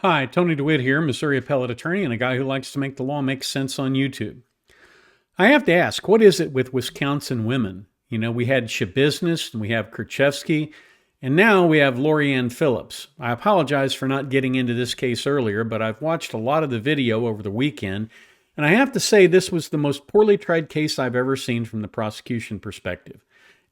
Hi, Tony DeWitt here, Missouri appellate attorney and a guy who likes to make the law make sense on YouTube. I have to ask, what is it with Wisconsin women? You know, we had Shabiznis and we have Kerchevsky, and now we have Lori Ann Phillips. I apologize for not getting into this case earlier, but I've watched a lot of the video over the weekend, and I have to say this was the most poorly tried case I've ever seen from the prosecution perspective.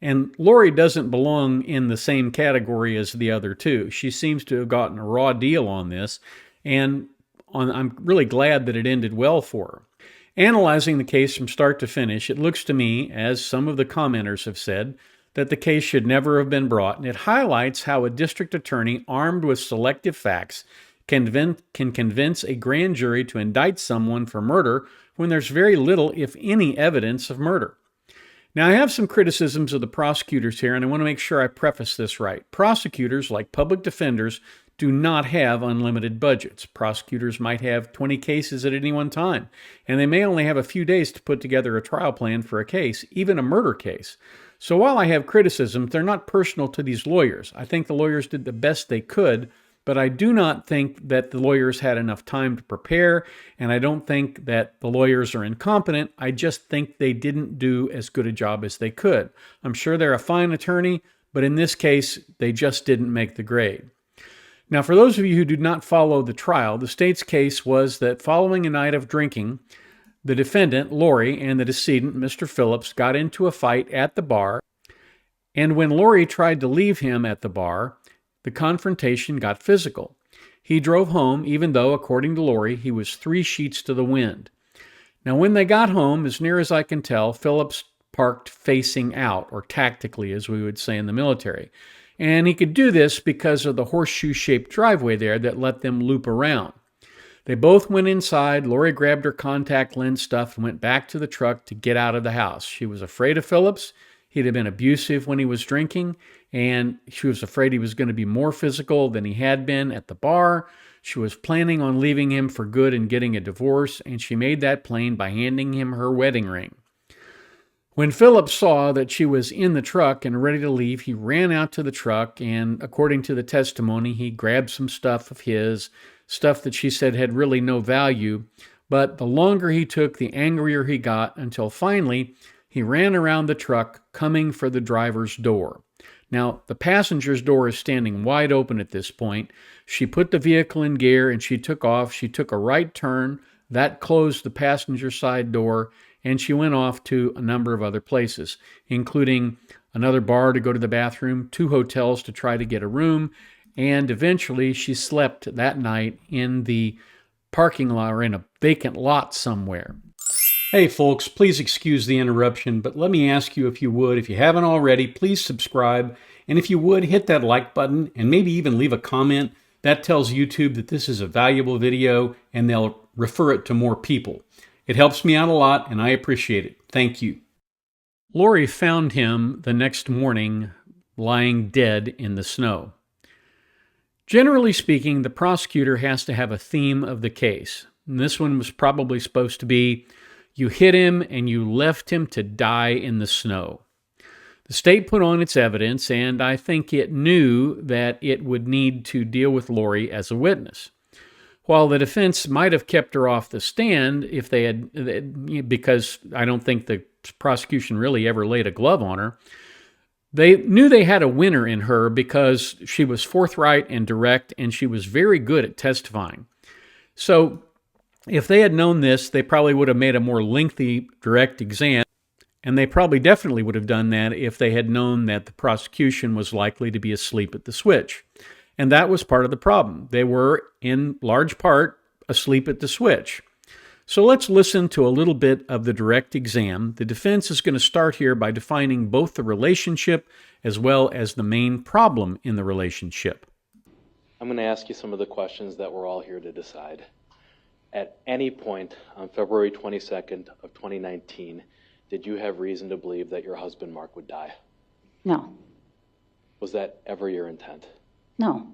And Lori doesn't belong in the same category as the other two. She seems to have gotten a raw deal on this, and I'm really glad that it ended well for her. Analyzing the case from start to finish, it looks to me, as some of the commenters have said, that the case should never have been brought, and it highlights how a district attorney armed with selective facts can convince a grand jury to indict someone for murder when there's very little, if any, evidence of murder. Now, I have some criticisms of the prosecutors here, and I want to make sure I preface this right. Prosecutors, like public defenders, do not have unlimited budgets. Prosecutors might have 20 cases at any one time, and they may only have a few days to put together a trial plan for a case, even a murder case. So while I have criticisms, they're not personal to these lawyers. I think the lawyers did the best they could, but I do not think that the lawyers had enough time to prepare, and I don't think that the lawyers are incompetent. I just think they didn't do as good a job as they could. I'm sure they're a fine attorney, but in this case, they just didn't make the grade. Now, for those of you who did not follow the trial, the state's case was that following a night of drinking, the defendant, Lori, and the decedent, Mr. Phillips, got into a fight at the bar, and when Lori tried to leave him at the bar, the confrontation got physical. He drove home, even though, according to Lori, he was 3 sheets to the wind. Now, when they got home, as near as I can tell, Phillips parked facing out, or tactically, as we would say in the military. And he could do this because of the horseshoe-shaped driveway there that let them loop around. They both went inside. Lori grabbed her contact lens stuff and went back to the truck to get out of the house. She was afraid of Phillips. He'd have been abusive when he was drinking, and she was afraid he was going to be more physical than he had been at the bar. She was planning on leaving him for good and getting a divorce, and she made that plain by handing him her wedding ring. When Phillips saw that she was in the truck and ready to leave, he ran out to the truck, and according to the testimony, he grabbed some stuff of his, stuff that she said had really no value, but the longer he took, the angrier he got, until finally he ran around the truck, coming for the driver's door. Now, the passenger's door is standing wide open at this point. She put the vehicle in gear and she took off. She took a right turn. That closed the passenger side door, and she went off to a number of other places, including another bar to go to the bathroom, 2 hotels to try to get a room, and eventually she slept that night in the parking lot or in a vacant lot somewhere. Hey folks, please excuse the interruption, but let me ask you if you would, if you haven't already, please subscribe. And if you would, hit that like button and maybe even leave a comment. That tells YouTube that this is a valuable video and they'll refer it to more people. It helps me out a lot and I appreciate it. Thank you. Lori found him the next morning lying dead in the snow. Generally speaking, the prosecutor has to have a theme of the case. And this one was probably supposed to be, you hit him and you left him to die in the snow. The state put on its evidence, and I think it knew that it would need to deal with Lori as a witness. While the defense might have kept her off the stand if they had, because I don't think the prosecution really ever laid a glove on her, they knew they had a winner in her because she was forthright and direct, and she was very good at testifying. So if they had known this, they probably would have made a more lengthy direct exam, and they probably definitely would have done that if they had known that the prosecution was likely to be asleep at the switch. And that was part of the problem. They were, in large part, asleep at the switch. So let's listen to a little bit of the direct exam. The defense is going to start here by defining both the relationship as well as the main problem in the relationship. I'm going to ask you some of the questions that we're all here to decide. At any point on February 22nd of 2019, did you have reason to believe that your husband, Mark, would die? No. Was that ever your intent? No.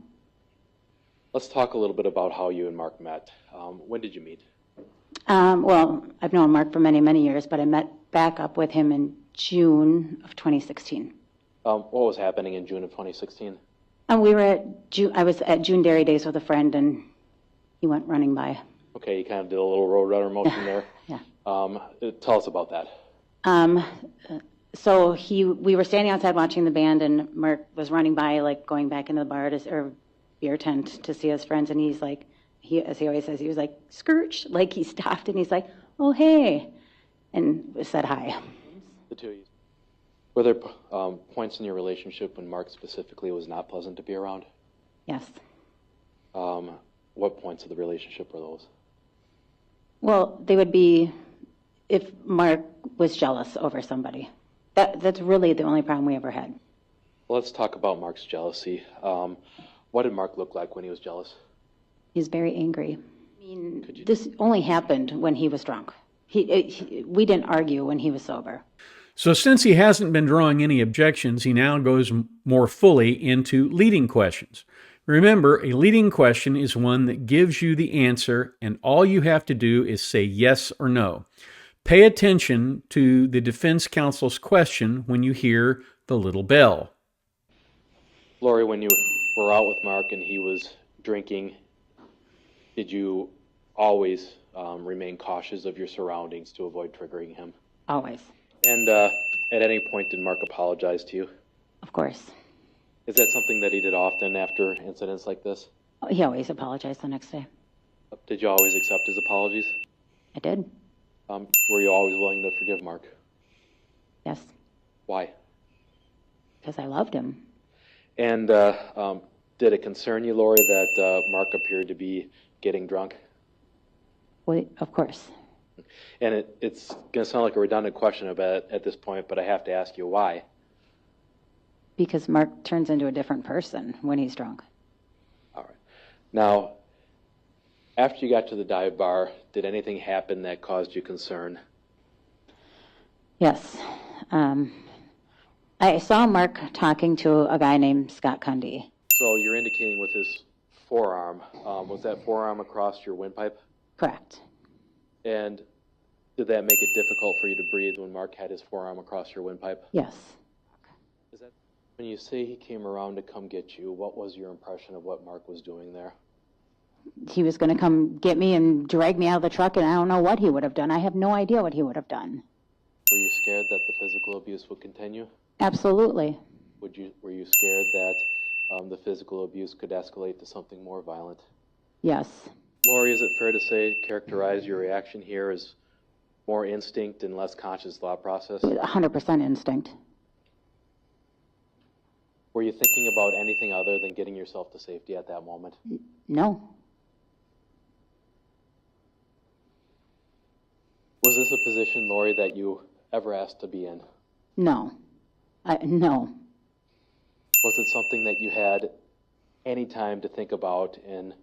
Let's talk a little bit about how you and Mark met. When did you meet? Well, I've known Mark for many, many years, but I met back up with him in June of 2016. What was happening in June of 2016? And we were at I was at June Dairy Days with a friend, and He went running by. Okay, you kind of did a little roadrunner motion there. Yeah. Tell us about that. So we were standing outside watching the band, and Mark was running by, like going back into the bar or beer tent to see his friends, and he's like, as he always says, he was like, "Scrooge," like he stopped and he's like, "Oh, hey," and said hi. The two of you. Were there points in your relationship when Mark specifically was not pleasant to be around? Yes. What points of the relationship were those? Well, they would be if Mark was jealous over somebody. That's really the only problem we ever had. Well, let's talk about Mark's jealousy. What did Mark look like when he was jealous? He's very angry. I mean, this only happened when he was drunk. We didn't argue when he was sober. So since he hasn't been drawing any objections, he now goes more fully into leading questions. Remember, a leading question is one that gives you the answer, and all you have to do is say yes or no. Pay attention to the defense counsel's question when you hear the little bell. Lori, when you were out with Mark and he was drinking, did you always remain cautious of your surroundings to avoid triggering him? Always. And at any point, did Mark apologize to you? Of course. Is that something that he did often after incidents like this? He always apologized the next day. Did you always accept his apologies? I did. Were you always willing to forgive Mark? Yes. Why? Because I loved him. And did it concern you, Lori, that Mark appeared to be getting drunk? Well, of course. And it's going to sound like a redundant question at this point, but I have to ask you why. Because Mark turns into a different person when he's drunk. All right. Now, after you got to the dive bar, did anything happen that caused you concern? Yes. I saw Mark talking to a guy named Scott Cundy. So you're indicating with his forearm. Was that forearm across your windpipe? Correct. And did that make it difficult for you to breathe when Mark had his forearm across your windpipe? Yes. Is that when you say he came around to come get you, what was your impression of what Mark was doing there? He was going to come get me and drag me out of the truck, and I don't know what he would have done. I have no idea what he would have done. Were you scared that the physical abuse would continue? Absolutely. Were you scared that the physical abuse could escalate to something more violent? Yes. Lori, is it fair to characterize your reaction here as more instinct and less conscious thought process? 100% instinct. Were you thinking about anything other than getting yourself to safety at that moment? No. Was this a position, Lori, that you ever asked to be in? No. No. Was it something that you had any time to think about and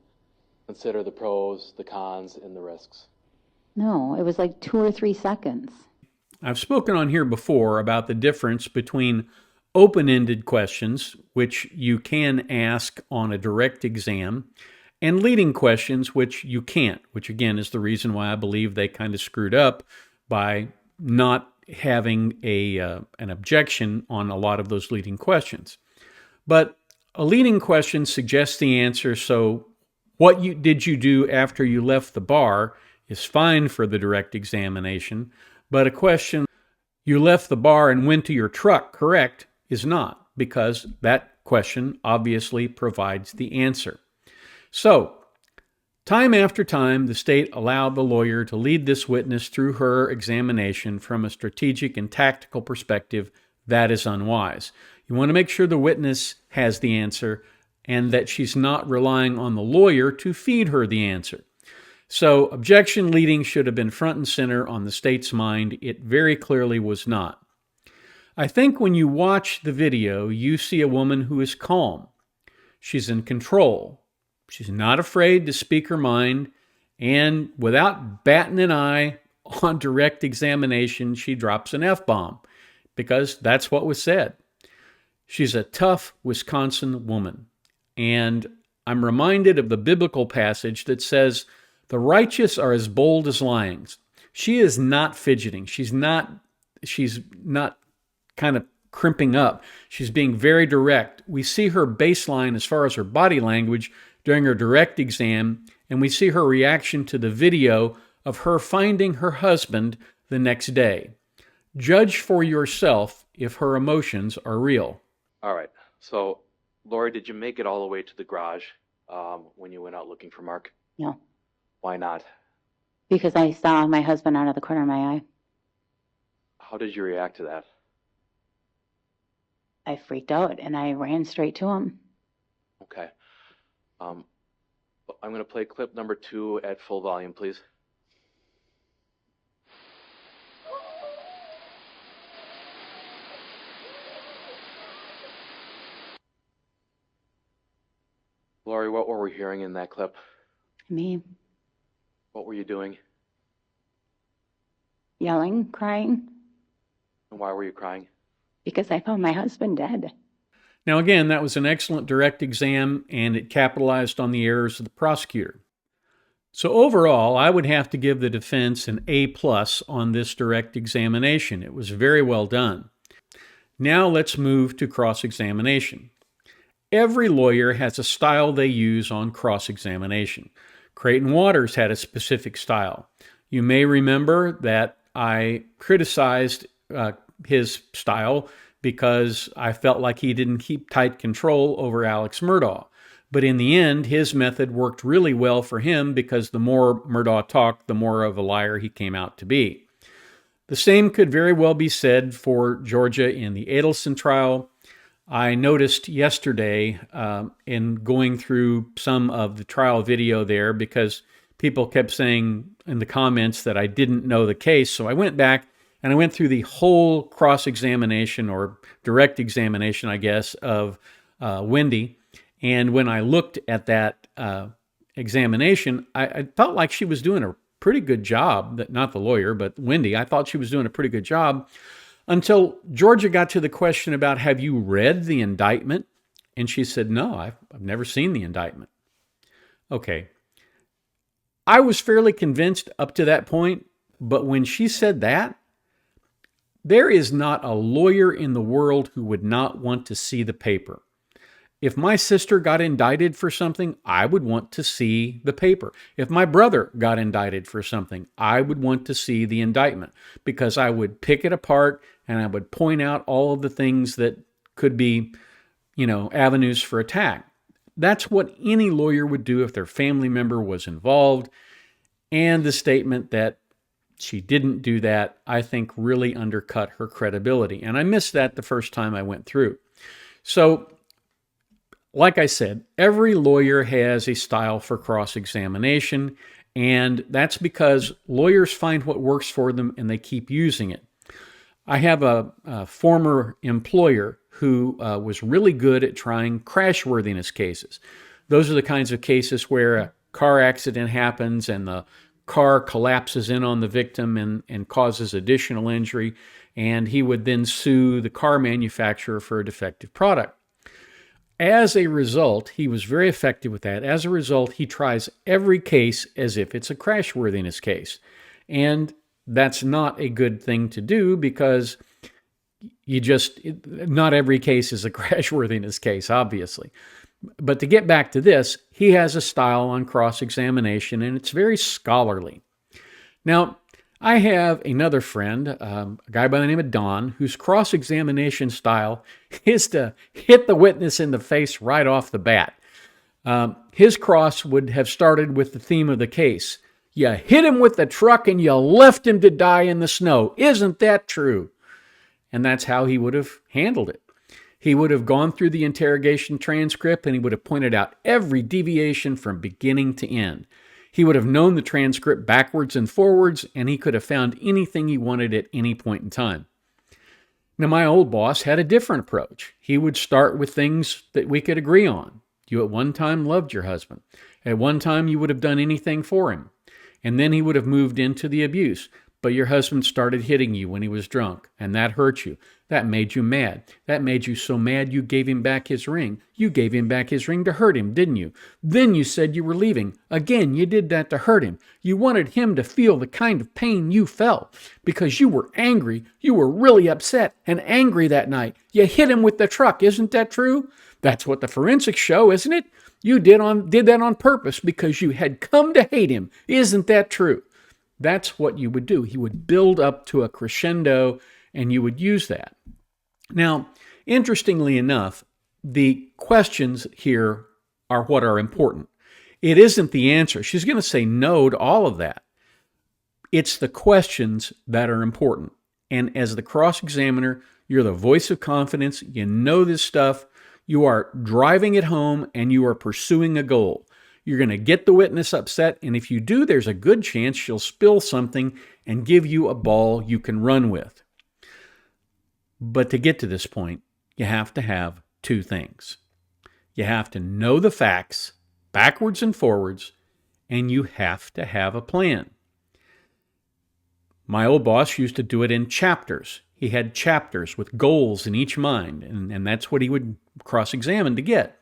consider the pros, the cons, and the risks? No, it was like 2 or 3 seconds. I've spoken on here before about the difference between open-ended questions, which you can ask on a direct exam, and leading questions, which you can't, which again is the reason why I believe they kind of screwed up by not having an objection on a lot of those leading questions. But a leading question suggests the answer, so what did you do after you left the bar is fine for the direct examination, but a question, you left the bar and went to your truck, correct, is not, because that question obviously provides the answer. So, time after time, the state allowed the lawyer to lead this witness through her examination from a strategic and tactical perspective. That is unwise. You want to make sure the witness has the answer and that she's not relying on the lawyer to feed her the answer. So, objection leading should have been front and center on the state's mind. It very clearly was not. I think when you watch the video, you see a woman who is calm. She's in control. She's not afraid to speak her mind, and without batting an eye on direct examination, she drops an F-bomb, because that's what was said. She's a tough Wisconsin woman, and I'm reminded of the biblical passage that says, "The righteous are as bold as lions." She is not fidgeting. She's not kind of crimping up. She's being very direct. We see her baseline as far as her body language during her direct exam, and we see her reaction to the video of her finding her husband the next day. Judge for yourself if her emotions are real. All right. So, Lori, did you make it all the way to the garage when you went out looking for Mark? No, Why not? because I saw my husband out of the corner of my eye. How did you react to that? I freaked out and I ran straight to him. Okay. I'm going to play clip number 2 at full volume, please. Lori, what were we hearing in that clip? Me What were you doing? yelling, crying, And why were you crying? because I found my husband dead. Now, again, that was an excellent direct exam, and it capitalized on the errors of the prosecutor. So overall, I would have to give the defense an A+ on this direct examination. It was very well done. Now let's move to cross-examination. Every lawyer has a style they use on cross-examination. Creighton Waters had a specific style. You may remember that I criticized his style because I felt like he didn't keep tight control over Alex Murdaugh. But in the end, his method worked really well for him because the more Murdaugh talked, the more of a liar he came out to be. The same could very well be said for Georgia in the Adelson trial. I noticed yesterday in going through some of the trial video there, because people kept saying in the comments that I didn't know the case. So I went back and I went through the whole cross-examination, or direct examination, I guess, of Wendy. And when I looked at that examination, I felt like she was doing a pretty good job. Not the lawyer, but Wendy. I thought she was doing a pretty good job until Georgia got to the question about, have you read the indictment? And she said, no, I've never seen the indictment. Okay. I was fairly convinced up to that point, but when she said that, there is not a lawyer in the world who would not want to see the paper. If my sister got indicted for something, I would want to see the paper. If my brother got indicted for something, I would want to see the indictment, because I would pick it apart and I would point out all of the things that could be, avenues for attack. That's what any lawyer would do if their family member was involved. And the statement that she didn't do that, I think, really undercut her credibility. And I missed that the first time I went through. So, like I said, every lawyer has a style for cross-examination, and that's because lawyers find what works for them and they keep using it. I have a former employer who was really good at trying crashworthiness cases. Those are the kinds of cases where a car accident happens and the car collapses in on the victim and causes additional injury, and he would then sue the car manufacturer for a defective product. As a result, he was very effective with that. As a result, he tries every case as if it's a crashworthiness case. And that's not a good thing to do, because not every case is a crashworthiness case, obviously. But to get back to this, he has a style on cross-examination, and it's very scholarly. Now, I have another friend, a guy by the name of Don, whose cross-examination style is to hit the witness in the face right off the bat. His cross would have started with the theme of the case. You hit him with the truck and you left him to die in the snow. Isn't that true? And that's how he would have handled it. He would have gone through the interrogation transcript and he would have pointed out every deviation from beginning to end. He would have known the transcript backwards and forwards, and he could have found anything he wanted at any point in time. Now, my old boss had a different approach. He would start with things that we could agree on. You at one time loved your husband. At one time, you would have done anything for him. And then he would have moved into the abuse. but your husband started hitting you when he was drunk, and that hurt you. That made you mad. That made you so mad you gave him back his ring. You gave him back his ring to hurt him, didn't you? Then you said you were leaving. Again, you did that to hurt him. You wanted him to feel the kind of pain you felt because you were angry. You were really upset and angry that night. You hit him with the truck. Isn't that true? That's what the forensics show, isn't it? You did that on purpose because you had come to hate him. Isn't that true? That's what you would do. He would build up to a crescendo, and you would use that. Now, interestingly enough, the questions here are what are important. It isn't the answer. She's going to say no to all of that. It's the questions that are important. And as the cross-examiner, you're the voice of confidence. You know this stuff. You are driving it home, and you are pursuing a goal. You're going to get the witness upset, and if you do, there's a good chance she'll spill something and give you a ball you can run with. But to get to this point, you have to have two things. You have to know the facts, backwards and forwards, and you have to have a plan. My old boss used to do it in chapters. He had chapters with goals in each mind, and that's what he would cross-examine to get.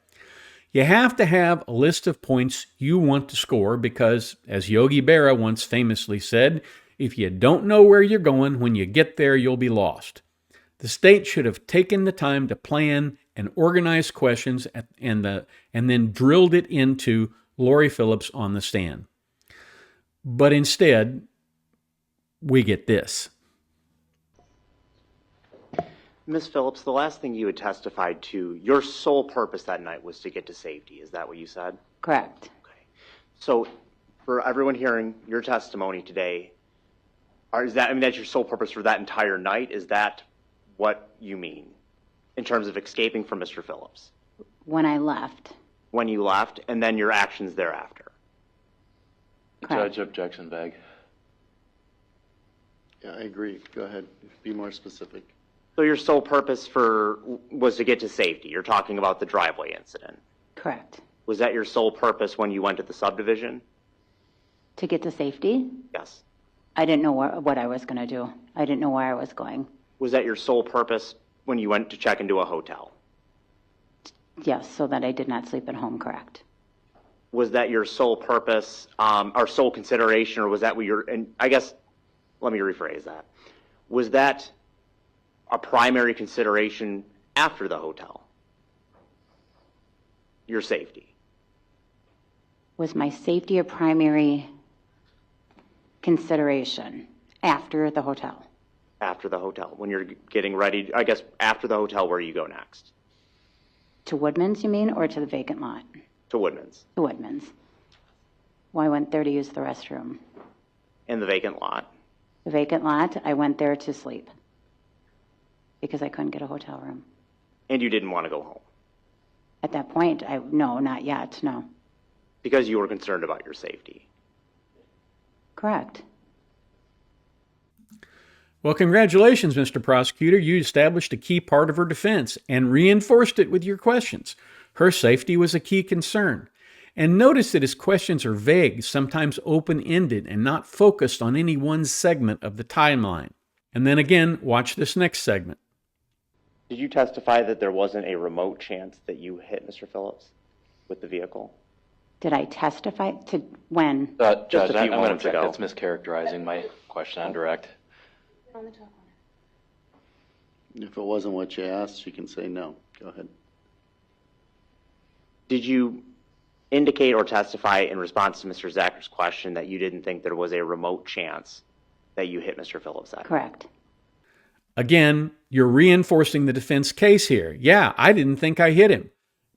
You have to have a list of points you want to score because, as Yogi Berra once famously said, if you don't know where you're going, when you get there, you'll be lost. The state should have taken the time to plan and organize questions and then drilled it into Lori Phillips on the stand. But instead, we get this. Ms. Phillips, the last thing you had testified to, your sole purpose that night was to get to safety. Is that what you said? Correct. Okay. So for everyone hearing your testimony today, that's your sole purpose for that entire night? Is that what you mean in terms of escaping from Mr. Phillips? When I left. When you left, and then your actions thereafter? Correct. Judge, objection bag. Yeah, I agree. Go ahead. Be more specific. So your sole purpose was to get to safety. You're talking about the driveway incident. Correct. Was that your sole purpose when you went to the subdivision? To get to safety? Yes. I didn't know what I was going to do. I didn't know where I was going. Was that your sole purpose when you went to check into a hotel? Yes, so that I did not sleep at home, correct. Was that your sole purpose, or sole consideration, or was that what and I guess, let me rephrase that. Was that a primary consideration after the hotel? Your safety? Was my safety a primary consideration after the hotel? After the hotel. When you're getting ready, I guess after the hotel, where you go next? To Woodman's, you mean, or to the vacant lot? To Woodman's. To Woodman's. Well, I went there to use the restroom. In the vacant lot? The vacant lot, I went there to sleep because I couldn't get a hotel room. And you didn't want to go home? At that point, no, not yet, no. Because you were concerned about your safety? Correct. Well, congratulations, Mr. Prosecutor. You established a key part of her defense and reinforced it with your questions. Her safety was a key concern. And notice that his questions are vague, sometimes open-ended, and not focused on any one segment of the timeline. And then again, watch this next segment. Did you testify that there wasn't a remote chance that you hit Mr. Phillips with the vehicle? Did I testify to when? Judge, Just a few I'm going to moments object. ago. That's mischaracterizing my question on direct. If it wasn't what you asked, you can say no. Go ahead. Did you indicate or testify in response to Mr. Zacker's question that you didn't think there was a remote chance that you hit Mr. Phillips that night? Correct. Again, you're reinforcing the defense case here. Yeah, I didn't think I hit him.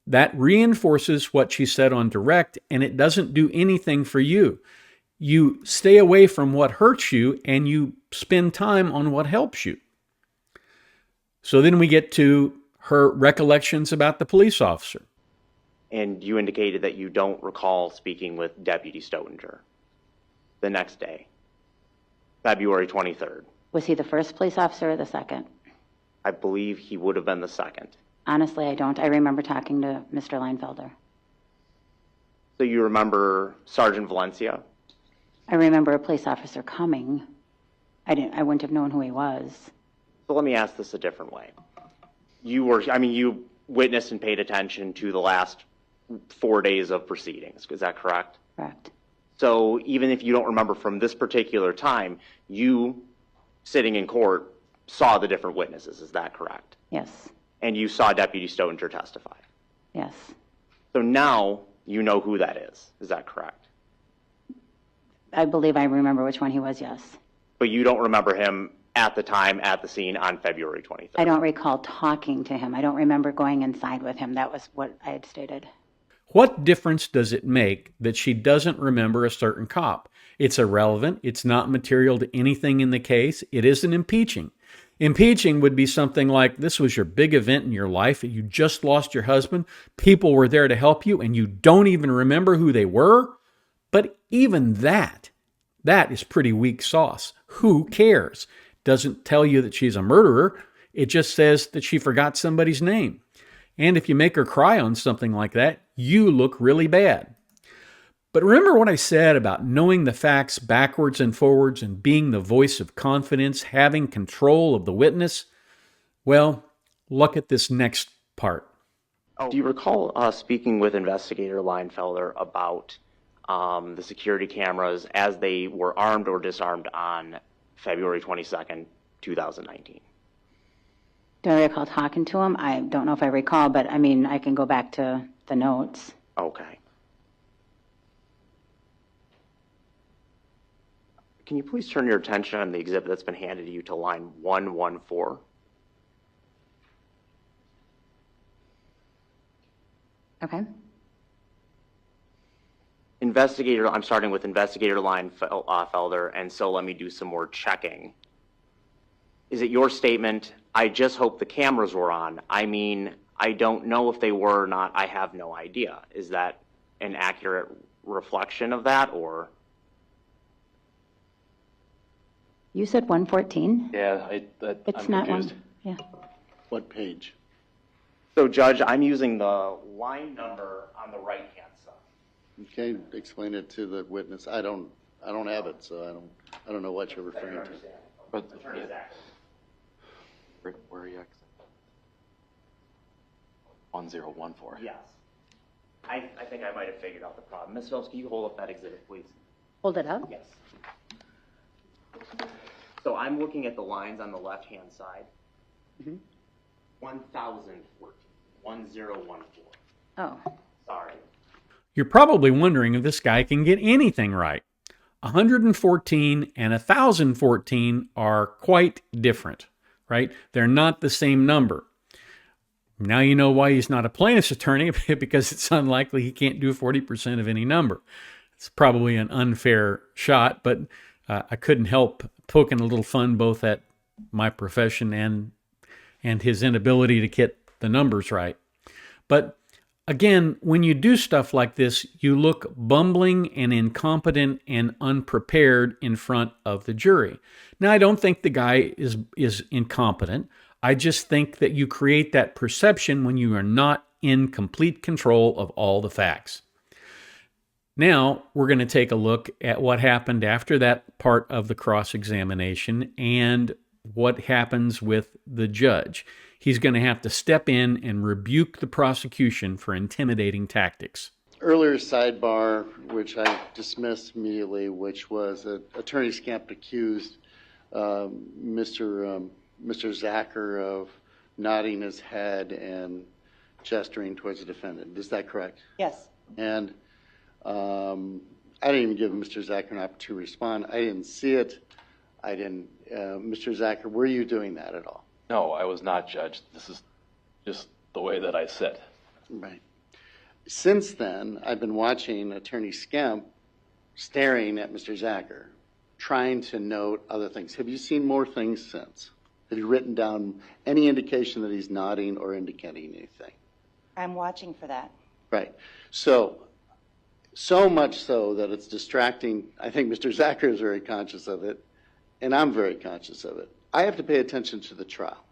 That reinforces what she said on direct, and it doesn't do anything for you. You stay away from what hurts you, and you spend time on what helps you. So then we get to her recollections about the police officer. And you indicated that you don't recall speaking with Deputy Stotinger the next day, February 23rd. Was he the first police officer or the second? I believe he would have been the second. Honestly, I don't. I remember talking to Mr. Leinfelder. So you remember Sergeant Valencia? I remember a police officer coming. I wouldn't have known who he was. So let me ask this a different way. You witnessed and paid attention to the last 4 days of proceedings. Is that correct? Correct. So even if you don't remember from this particular time, you, sitting in court, saw the different witnesses. Is that correct? Yes. And you saw Deputy Stoninger testify. Yes. So now you know who that is. Is that correct? I believe I remember which one he was, yes. But you don't remember him at the time, at the scene on February 23rd? I don't recall talking to him. I don't remember going inside with him. That was what I had stated. What difference does it make that she doesn't remember a certain cop? It's irrelevant. It's not material to anything in the case. It isn't impeaching. Impeaching would be something like, this was your big event in your life. You just lost your husband. People were there to help you, and you don't even remember who they were. But even that is pretty weak sauce. Who cares? Doesn't tell you that she's a murderer. It just says that she forgot somebody's name. And if you make her cry on something like that, you look really bad. But remember what I said about knowing the facts backwards and forwards and being the voice of confidence, having control of the witness? Well, look at this next part. Do you recall speaking with Investigator Leinfelder about the security cameras as they were armed or disarmed on February 22nd, 2019? Do I recall talking to him? I don't know if I recall, but I mean, I can go back to the notes. Okay. Can you please turn your attention on the exhibit that's been handed to you to line 114? Okay. I'm starting with Investigator Leinfelder, and so let me do some more checking. Is it your statement, I just hope the cameras were on? I mean, I don't know if they were or not. I have no idea. Is that an accurate reflection of that, or? You said 114? Yeah, It's I'm not confused. one. Yeah. What page? So, Judge, I'm using the line number on the right-hand side. Okay, explain it to the witness. I don't have it, so I don't know what you're referring to. But Attorney Zach. where are you? 1014. Yes. I think I might have figured out the problem. Ms. Phillips, can you hold up that exhibit, please? Hold it up. Yes. So I'm looking at the lines on the left-hand side. 1014. 1014. Oh. Sorry. You're probably wondering if this guy can get anything right. 114 and 1014 are quite different, right? They're not the same number. Now you know why he's not a plaintiff's attorney, because it's unlikely he can't do 40% of any number. It's probably an unfair shot, but I couldn't help poking a little fun both at my profession and his inability to get the numbers right. But again, when you do stuff like this, you look bumbling and incompetent and unprepared in front of the jury. Now, I don't think the guy is incompetent. I just think that you create that perception when you are not in complete control of all the facts. Now, we're going to take a look at what happened after that part of the cross-examination and what happens with the judge. He's going to have to step in and rebuke the prosecution for intimidating tactics. Earlier sidebar, which I dismissed immediately, which was Attorney Scamp accused Mr. Zacher of nodding his head and gesturing towards the defendant. Is that correct? Yes. And I didn't even give Mr. Zacher an opportunity to respond. I didn't see it. I didn't. Mr. Zacher, were you doing that at all? No, I was not, Judge. This is just the way that I sit. Right. Since then, I've been watching Attorney Scamp staring at Mr. Zacher, trying to note other things. Have you seen more things since? Have you written down any indication that he's nodding or indicating anything? I'm watching for that. Right. So much so that it's distracting. I think Mr. Zacher is very conscious of it, and I'm very conscious of it. I have to pay attention to the trial.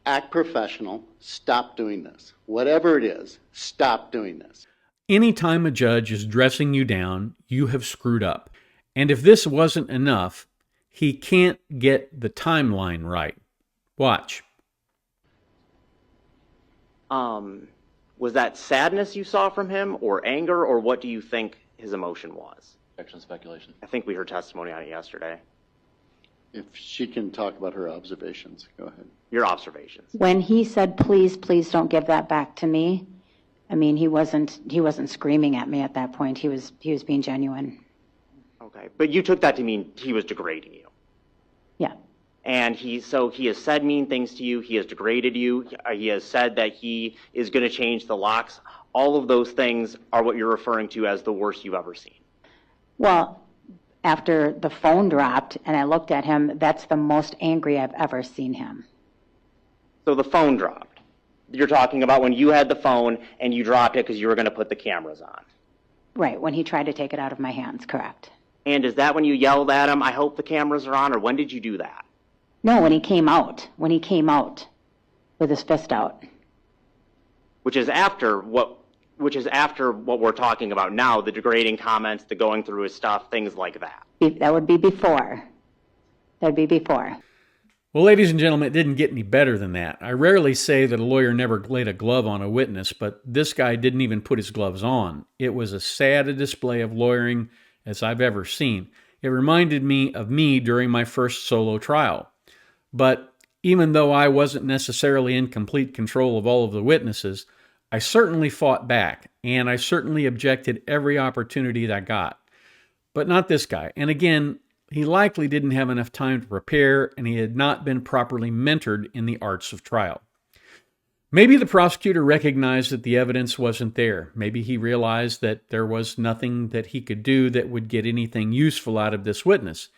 Act professional. Stop doing this. Whatever it is, stop doing this. Anytime a judge is dressing you down, you have screwed up. And if this wasn't enough, he can't get the timeline right. Watch. Was that sadness you saw from him, or anger, or what do you think his emotion was? Objection, speculation. I think we heard testimony on it yesterday. If she can talk about her observations, go ahead. Your observations. When he said, please, please don't give that back to me, I mean, he wasn't screaming at me at that point. He was being genuine. Okay, but you took that to mean he was degrading you. Yeah. And he has said mean things to you. He has degraded you. He has said that he is going to change the locks. All of those things are what you're referring to as the worst you've ever seen. Well, after the phone dropped and I looked at him, that's the most angry I've ever seen him. So the phone dropped. You're talking about when you had the phone and you dropped it because you were going to put the cameras on. Right, when he tried to take it out of my hands, correct. And is that when you yelled at him, I hope the cameras are on, or when did you do that? No, when he came out with his fist out. Which is after what we're talking about now, the degrading comments, the going through his stuff, things like that. That would be before. That'd be before. Well, ladies and gentlemen, it didn't get any better than that. I rarely say that a lawyer never laid a glove on a witness, but this guy didn't even put his gloves on. It was as sad a display of lawyering as I've ever seen. It reminded me of me during my first solo trial. But even though I wasn't necessarily in complete control of all of the witnesses, I certainly fought back, and I certainly objected every opportunity that I got. But not this guy. And again, he likely didn't have enough time to prepare, and he had not been properly mentored in the arts of trial. Maybe the prosecutor recognized that the evidence wasn't there. Maybe he realized that there was nothing that he could do that would get anything useful out of this witness.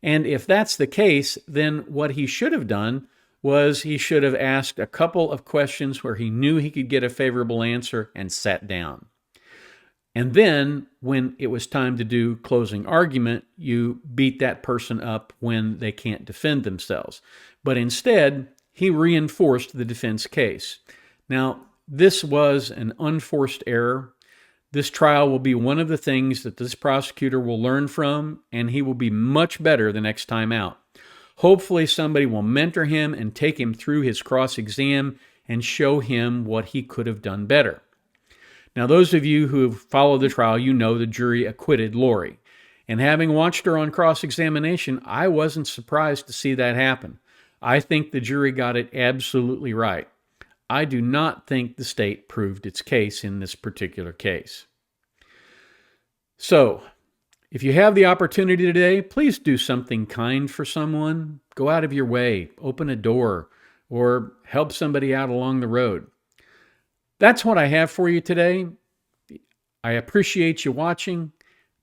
And if that's the case, then what he should have done was he should have asked a couple of questions where he knew he could get a favorable answer and sat down. And then when it was time to do closing argument, you beat that person up when they can't defend themselves. But instead, he reinforced the defense case. Now, this was an unforced error. This trial will be one of the things that this prosecutor will learn from, and he will be much better the next time out. Hopefully somebody will mentor him and take him through his cross-exam and show him what he could have done better. Now, those of you who have followed the trial, you know the jury acquitted Lori. And having watched her on cross-examination, I wasn't surprised to see that happen. I think the jury got it absolutely right. I do not think the state proved its case in this particular case. So, if you have the opportunity today, please do something kind for someone. Go out of your way, open a door, or help somebody out along the road. That's what I have for you today. I appreciate you watching.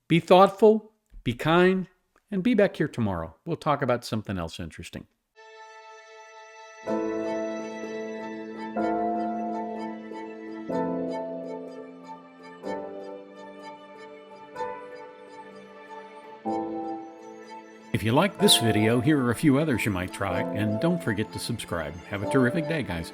Be thoughtful, be kind, and be back here tomorrow. We'll talk about something else interesting. If you like this video, here are a few others you might try, and don't forget to subscribe. Have a terrific day, guys.